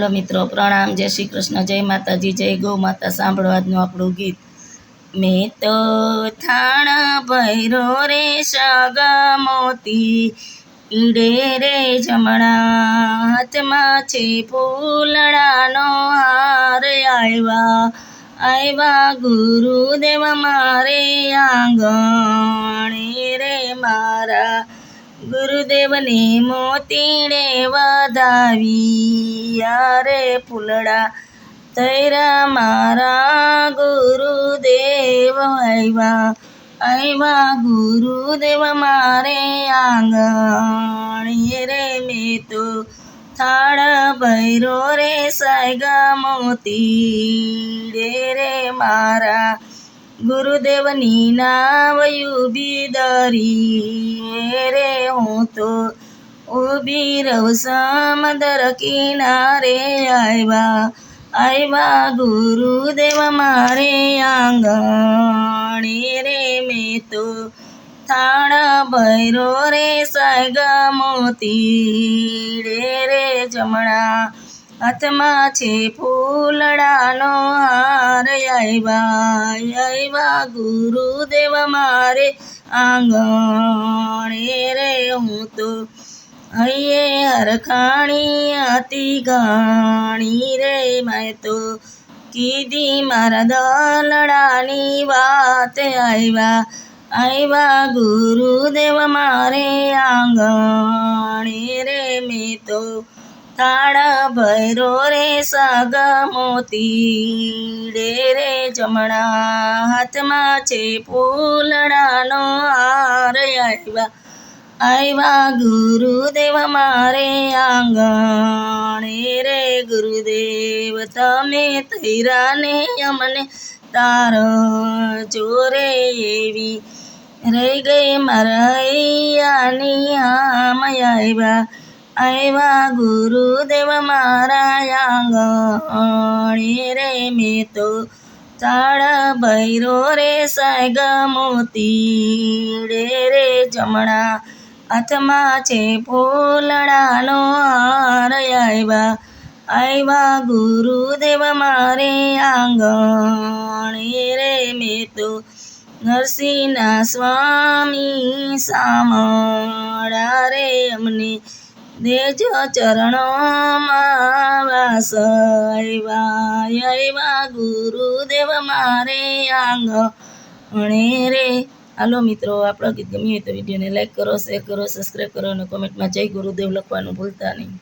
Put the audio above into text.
હાલો મિત્રો, પ્રણામ, જય શ્રી કૃષ્ણ, જય માતાજી, જય ગૌ માતા. સાંભળો આજનું આપણું ગીત. મેં તો થાણ ભૈરો રે સાગા મોતી, ઈડે રે જમણા હાથમાં છે ફૂલડાનો હાર. આવ્યા ગુરુદેવ મારે આંગણે રે, મારા ગુરુદેવને મોતીડે વધાવ્યા રે. ફૂલડા તૈરા મારા ગુરુદેવ આવ્યા ગુરુદેવ મારે આંગણે રે. મેં તો થાળ ભૈરો રે સાયગા મોતી રે, મારા ગુરુદેવની નાવયું બીદરી રે. હું તો ઊભી રહું સમંદર કિનારે, આવ્યા ગુરુદેવ મારે આંગણે રે. મેં તો થાળ ભૈરો રે સાયગા મોતી રે, જમણા હાથમાં છે ફૂલડાનો હાર. આવ્યા ગુરુદેવ મારે આંગણે રે. હું તો હૈયે હરખાણી હતી ઘણી રે, મેં તો કીધી મારા દલડાની વાત. આવ્યા ગુરુદેવ મારે આંગણે રે. મેં તો થાળ ભૈરો રે સાગા મોતી રે, જમણા હાથમાં છે ફૂલડાનો હાર. આવ્યા ગુરુદેવ મારે આંગણે રે. ગુરુદેવ તમે તૈરાને અમને તારો જોરે, એવી રહી ગઈ મારા હૈયાની આમ. આવ્યા ગુરુદેવ મારા આંગણે રે. મેં તો થાળ ભૈરો રે સાયગા મોતી રે, જમણા હાથમાં છે ફૂલડાનો હાર. આવ્યા ગુરુદેવ મારે આંગણે રે. મેં તો નરસિંહના સ્વામી સામળા રે, અમને દેજો ચરણોમાં વાસ. આવ્યા ગુરુદેવ મારે આંગણે રે. હાલો મિત્રો, આપણો ગીત ગમ્યું હોય તો વિડીયોને લાઈક કરો, શેર કરો, સબસ્ક્રાઈબ કરો અને કોમેન્ટમાં જય ગુરુદેવ લખવાનું ભૂલતા નહીં.